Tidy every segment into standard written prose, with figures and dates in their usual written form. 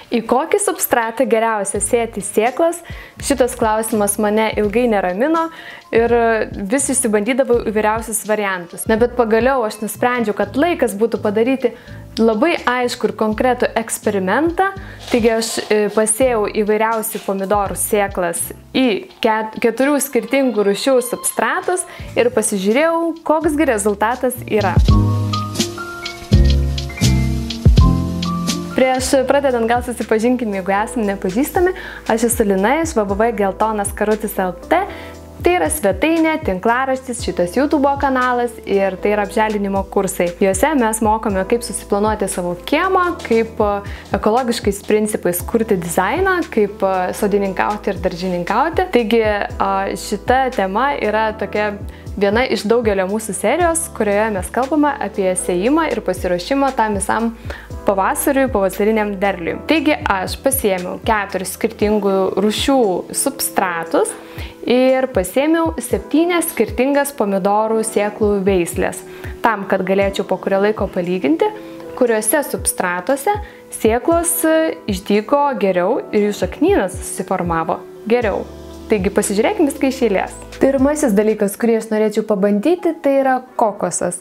Į kokį substratą geriausia sėti sėklas? Šitas klausimas mane ilgai neramino ir vis išsibandydavau įvairiausius variantus. Na, bet pagaliau aš nusprendžiau, kad laikas būtų padaryti labai aišku ir konkretų eksperimentą. Taigi aš pasėjau įvairiausių pomidorų sėklas į 4 skirtingų rūšių substratus ir pasižiūrėjau, koksgi rezultatas yra. Prieš pradedant gal susipažinkime, jeigu esame nepažįstami, aš esu Lina iš www.geltonaskarutis.lt. Tai yra svetainė, tinklaraštis, šitas YouTube kanalas ir tai yra apželdinimo kursai. Juose mes mokome, kaip susiplanuoti savo kiemą, kaip ekologiškais principais kurti dizainą, kaip sodininkauti ir daržininkauti. Taigi šita tema yra tokia viena iš daugelio mūsų serijos, kurioje mes kalbame apie sėjimą ir pasiruošimą tam visam pavasariui, pavasariniam derliui. Taigi aš pasiėmiau 4 skirtingų rūšių substratus ir pasiėmiau 7 skirtingas pomidorų sėklų veislės, tam, kad galėčiau po kurio laiko palyginti, kuriuose substratuose sėklos išdygo geriau ir jų šaknynas susiformavo geriau. Taigi pasižiūrėkime viską iš eilės. Pirmasis dalykas, kurį aš norėčiau pabandyti, tai yra kokosas.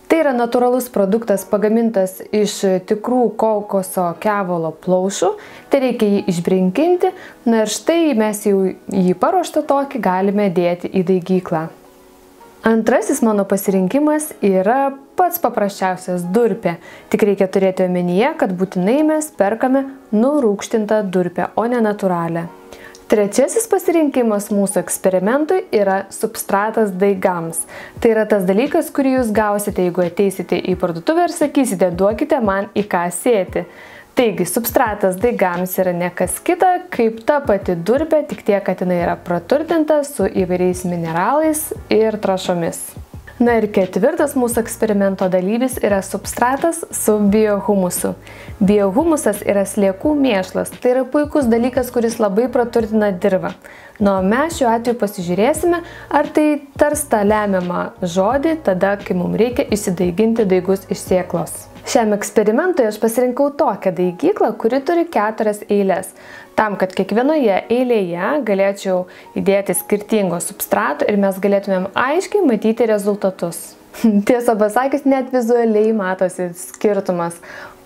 Tai yra natūralus produktas pagamintas iš tikrų kokoso kevalo plaušų, tai reikia jį išbrinkinti, na ir štai mes jau jį paruoštą tokį galime dėti į daigyklą. Antrasis mano pasirinkimas yra pats paprasčiausias durpė, tik reikia turėti omenyje, kad būtinai mes perkame nurūgštintą durpę, o ne natūralią. Trečiasis pasirinkimas mūsų eksperimentui yra substratas daigams. Tai yra tas dalykas, kurį jūs gausite, jeigu ateisite į parduotuvę ir sakysite, duokite man į ką sėti. Taigi, substratas daigams yra ne kas kita, kaip ta pati durpė, tik tiek, kad jinai yra praturtinta su įvairiais mineralais ir trąšomis. Na ir ketvirtas mūsų eksperimento dalyvis yra substratas su biohumusu. Biohumusas yra sliekų mėšlas. Tai yra puikus dalykas, kuris labai praturtina dirvą. Na, o mes šiuo atveju pasižiūrėsime, ar tai tars tą lemiamą žodį tada, kai mums reikia išsidaiginti daigus iš sėklos. Šiam eksperimentui aš pasirinkau tokią daigyklą, kuri turi 4 eilės. Tam, kad kiekvienoje eilėje galėčiau įdėti skirtingo substrato ir mes galėtumėm aiškiai matyti rezultatus. Tiesą pasakius, net vizualiai matosi skirtumas.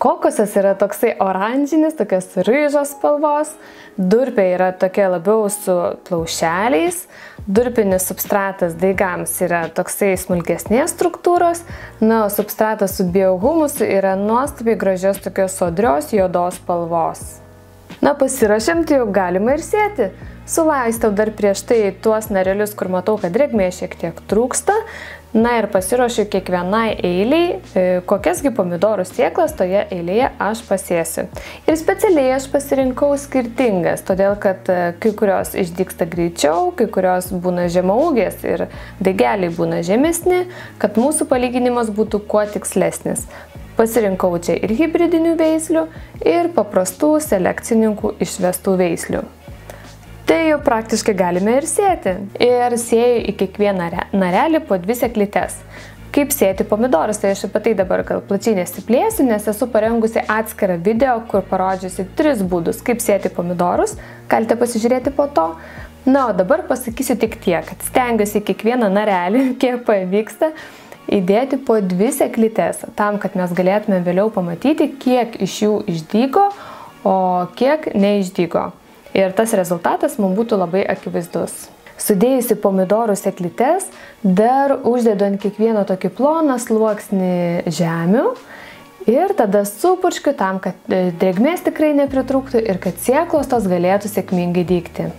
Kokosas yra toksai oranžinis, tokios ryžos spalvos, durpė yra tokia labiau su plaušeliais, durpinis substratas daigams yra toksai smulkesnės struktūros, na, o substratas su biohumusu yra nuostabiai gražios tokios sodrios juodos spalvos. Na, pasiruošėm, tai jau galima ir sėti. Sulaistau dar prieš tai tuos narelius, kur matau, kad drėgmė šiek tiek trūksta. Na ir pasiruošiu kiekvienai eiliai, kokiasgi pomidorų sėklas toje eilėje aš pasėsiu. Ir specialiai aš pasirinkau skirtingas, todėl kad kai kurios išdygsta greičiau, kai kurios būna žemaūgės ir daigeliai būna žemesni, kad mūsų palyginimas būtų kuo tikslesnis. Pasirinkau čia ir hibridinių veislių, ir paprastų selekcininkų išvestų veislių. Tai jau praktiškai galime ir sėti. Ir sėju į kiekvieną narelį po 2 sėklytes. Kaip sėti pomidorus, tai aš apie tai dabar gal plačiai nesiplėsiu, nes esu parengusi atskirą video, kur parodžiusi 3 būdus, kaip sėti pomidorus. Galite pasižiūrėti po to. Na, o dabar pasakysiu tik tiek, kad stengiuosi kiekvieną narelį, kiek pavyksta, įdėti po 2 sėklytes, tam, kad mes galėtume vėliau pamatyti, kiek iš jų išdygo, o kiek neišdygo. Ir tas rezultatas mums būtų labai akivaizdus. Sudėjusi pomidorų sėklytes, dar uždedu ant kiekvieno tokį ploną sluoksnį žemių ir tada supurškiu tam, kad drėgmės tikrai nepritrūktų ir kad sėklos tos galėtų sėkmingai dygti.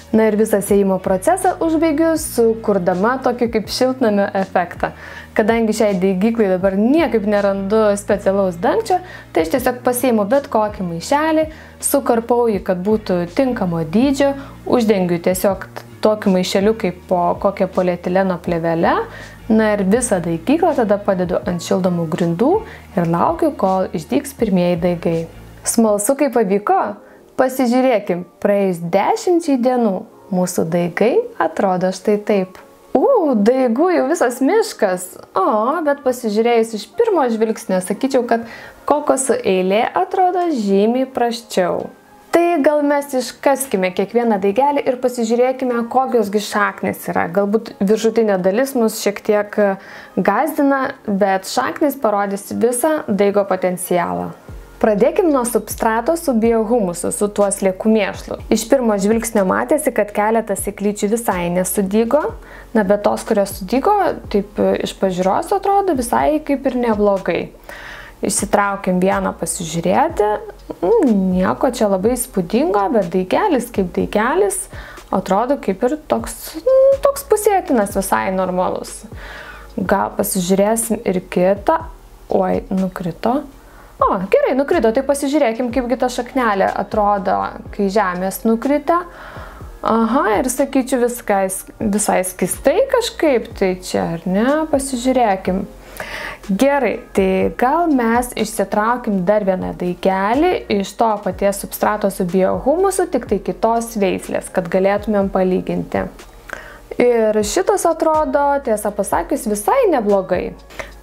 Na ir visą sėjimo procesą užbaigiu sukurdama tokį kaip šiltnamio efektą. Kadangi šiai daigyklai dabar niekaip nerandu specialaus dangčio, tai aš tiesiog pasiimu bet kokį maišelį, sukarpau jį, kad būtų tinkamo dydžio, uždengiu tiesiog tokiu maišeliu kaip po kokią polietileno plėvelę, na ir visą daigyklą tada padedu ant šildomų grindų ir laukiu, kol išdygs pirmieji daigai. Smalsu, kaip pavyko? Pasižiūrėkim, praėjus 10 dienų mūsų daigai atrodo štai taip. daigų jau visas miškas. Bet pasižiūrėjus iš pirmo žvilgsnio, sakyčiau, kad kokosų eilė atrodo žymiai prasčiau. Tai gal mes iškaskime kiekvieną daigelį ir pasižiūrėkime, kokiosgi šaknys yra. Galbūt viršutinė dalis mus šiek tiek gąsdina, bet šaknys parodys visą daigo potencialą. Pradėkim nuo substrato su biohumusu, su tuo sliekų mėšlu. Iš pirmo žvilgsnio matėsi, kad keletas sėklyčių visai nesudygo, bet tos, kurios sudygo, taip iš pažiūros atrodo visai kaip ir neblogai. Išsitraukim vieną pasižiūrėti, nieko čia labai įspūdingo, bet daigelis kaip daigelis atrodo kaip ir toks pusėtinas, visai normalus. Gal pasižiūrėsim ir kitą. Nukrito. Gerai, nukrito, tai pasižiūrėkim, kaipgi ta šaknelė atrodo, kai žemės nukrita. Ir sakyčiau, visai skistai kažkaip, tai čia, ar ne? Pasižiūrėkim. Gerai, tai gal mes išsitraukim dar vieną daigelį iš to paties substrato su biohumusu, tik tai kitos veislės, kad galėtumėm palyginti. Ir šitas atrodo, tiesą pasakius, visai neblogai.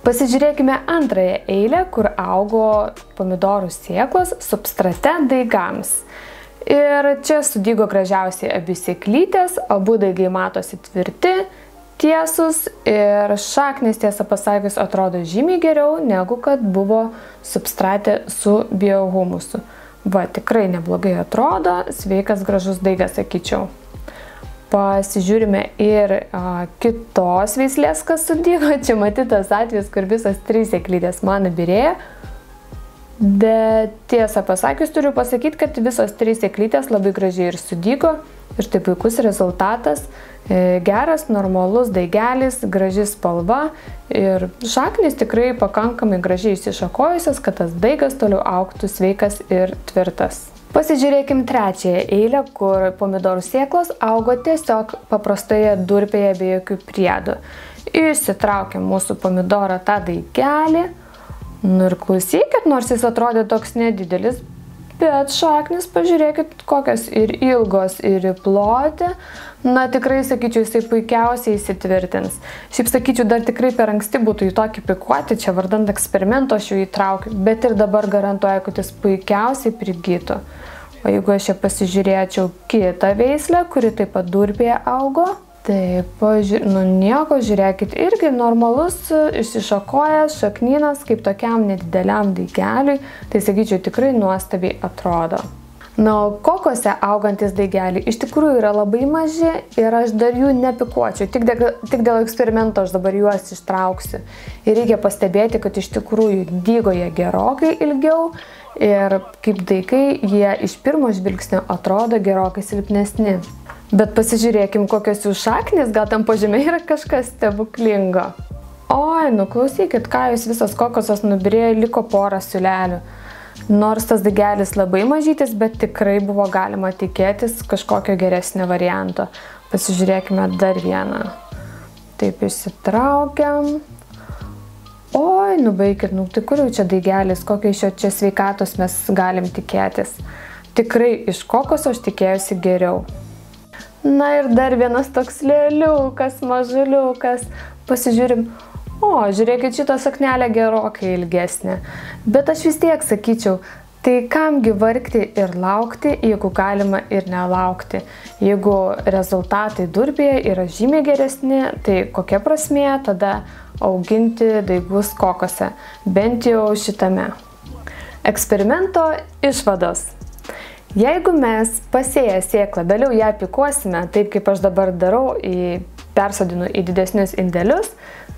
Pasižiūrėkime antrąją eilę, kur augo pomidorų sėklos substrate daigams. Ir čia sudygo gražiausiai abi sėklytės, abu daigai matosi tvirti, tiesus ir šaknis, tiesą pasakius, atrodo žymiai geriau, negu kad buvo substrate su biohumusu. Tikrai neblogai atrodo, sveikas gražus daigas, sakyčiau. Pasižiūrime ir kitos veislės, kas sudygo. Čia matytas atvejis, kur visas 3 sėklytės man nubyrėjo. Bet tiesą pasakius, turiu pasakyti, kad visos 3 sėklytės labai gražiai ir sudygo. Ir tai puikus rezultatas. Geras, normalus daigelis, graži spalva. Ir šaknys tikrai pakankamai gražiai išsišakojusios, kad tas daigas toliau augtų sveikas ir tvirtas. Pasižiūrėkim trečiąją eilę, kur pomidorų sėklos augo tiesiog paprastoje durpėje be jokių priedų. Išsitraukiam mūsų pomidorą tą daigelį. Ir klausykit, nors jis atrodė toks nedidelis, bet šaknis, pažiūrėkit, kokios ir ilgos, ir įploti. Tikrai, sakyčiau, jisai puikiausiai įsitvirtins. Šiaip, sakyčiau, dar tikrai per anksti būtų į tokį pikuoti, čia vardant eksperimento aš jų įtraukiu, bet ir dabar garantuoju, kad jis puikiausiai prigytų. O jeigu aš čia pasižiūrėčiau kitą veislę, kuri taip pat durpėje augo, tai nieko, žiūrėkit, irgi normalus išsišakojęs šaknynas kaip tokiam nedideliam daigeliui, tai sakyčiau, tikrai nuostabiai atrodo. Kokose augantis daigeliai iš tikrųjų yra labai maži ir aš dar jų nepikuočiau, tik dėl eksperimento aš dabar juos ištrauksiu. Ir reikia pastebėti, kad iš tikrųjų dygo jie gerokai ilgiau ir kaip daigai jie iš pirmo žvilgsnio atrodo gerokai silpnesni. Bet pasižiūrėkim, kokios jų šaknys, gal tam po žeme yra kažkas stebuklingo. Klausykit, ką jūs visas kokosas nubyrėjo, liko porą siūlelių. Nors tas daigelis labai mažytis, bet tikrai buvo galima tikėtis kažkokio geresnio varianto. Pasižiūrėkime dar vieną. Taip išsitraukiam. Baikit, tai kur jau čia daigelis, kokio iš jo čia sveikatos mes galim tikėtis. Tikrai iš kokoso aš tikėjusi geriau. Ir dar vienas toks lėliukas, mažuliukas. Pasižiūrim. Žiūrėkit, šitą saknelę gerokai ilgesnė. Bet aš vis tiek sakyčiau, tai kamgi vargti ir laukti, jeigu galima ir nelaukti. Jeigu rezultatai durpėje yra žymiai geresni, tai kokia prasmė tada auginti daigus kokose, bent jau šitame. Eksperimento išvados. Jeigu mes pasėję sėklą, vėliau ją pikuosime, taip kaip aš dabar darau, persodinu į didesnius indelius,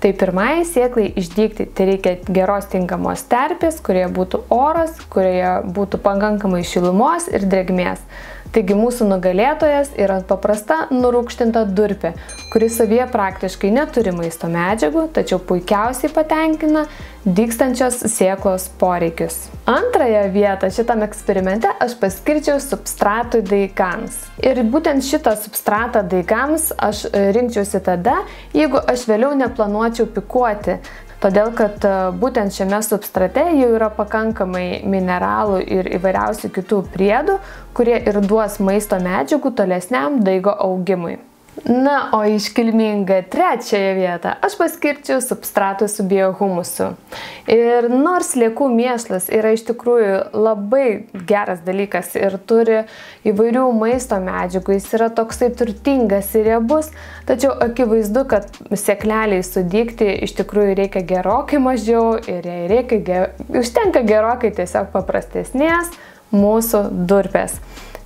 tai pirmai sėklai išdygti tai reikia geros tinkamos terpės, kurioje būtų oras, kurioje būtų pakankamai šilumos ir drėgmės. Taigi mūsų nugalėtojas yra paprasta nurūgštinta durpė, kuri savyje praktiškai neturi maisto medžiagų, tačiau puikiausiai patenkina dygstančios sėklos poreikius. Antrąją vietą šitam eksperimente aš paskirčiau substratui daigams. Ir būtent šitą substratą daigams aš rinkčiausi tada, jeigu aš vėliau neplanuočiau pikuoti. Todėl, kad būtent šiame substrate jau yra pakankamai mineralų ir įvairiausių kitų priedų, kurie ir duos maisto medžiagų tolesniam daigo augimui. Na, o iškilmingą trečiąją vietą aš paskirčiau substratui su biohumusu. Ir nors sliekų mėšlas yra iš tikrųjų labai geras dalykas ir turi įvairių maisto medžiagų, jis yra toksai turtingas ir riebus, tačiau akivaizdu, kad sėkleliai sudygti iš tikrųjų reikia gerokai mažiau ir jai užtenka gerokai tiesiog paprastesnės mūsų durpės.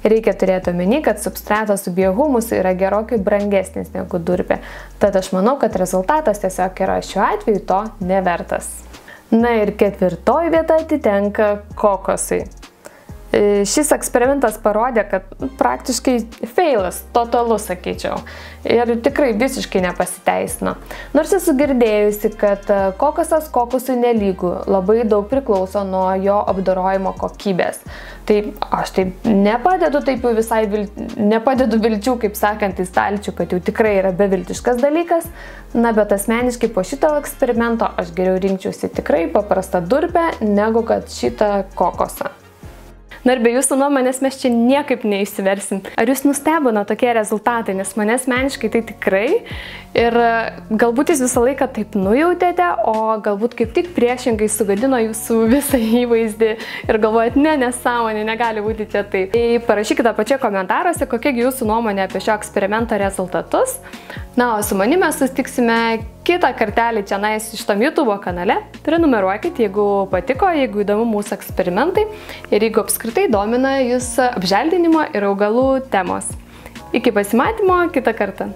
Reikia turėti omeny, kad substratas su biohumusu yra gerokai brangesnis negu durpė. Tad aš manau, kad rezultatas tiesiog yra šiuo atveju to nevertas. Na ir ketvirtoji vieta atitenka kokosui. Šis eksperimentas parodė, kad praktiškai feilas, totalus, sakyčiau. Ir tikrai visiškai nepasiteisino. Nors esu girdėjusi, kad kokosas kokosui nelygu, labai daug priklauso nuo jo apdorojimo kokybės. Tai aš taip nepadedu vilčių, kaip sakant, į stalčių, kad jau tikrai yra beviltiškas dalykas. Na, bet asmeniškai po šito eksperimento aš geriau rinkčiausi tikrai paprastą durpę, negu kad šitą kokosą. Na ir be jūsų nuomonės mes čia niekaip neišsiversim. Ar jūs nustebino tokie rezultatai, nes mane asmeniškai tai tikrai. Ir galbūt jūs visą laiką taip nujautėte, o galbūt kaip tik priešingai sugadino jūsų visą įvaizdį ir galvojat, nesąmonė, negali būti čia taip. Tai parašykite apačioje komentaruose, kokia jūsų nuomonė apie šio eksperimento rezultatus. Na, o su manimi susitiksime kitą kartelį čia šitam YouTube kanale. Prenumeruokit, jeigu patiko, jeigu įdomu mūsų eksperimentai ir jeigu apskritai domina jūs apželdinimo ir augalų temos. Iki pasimatymo kitą kartą.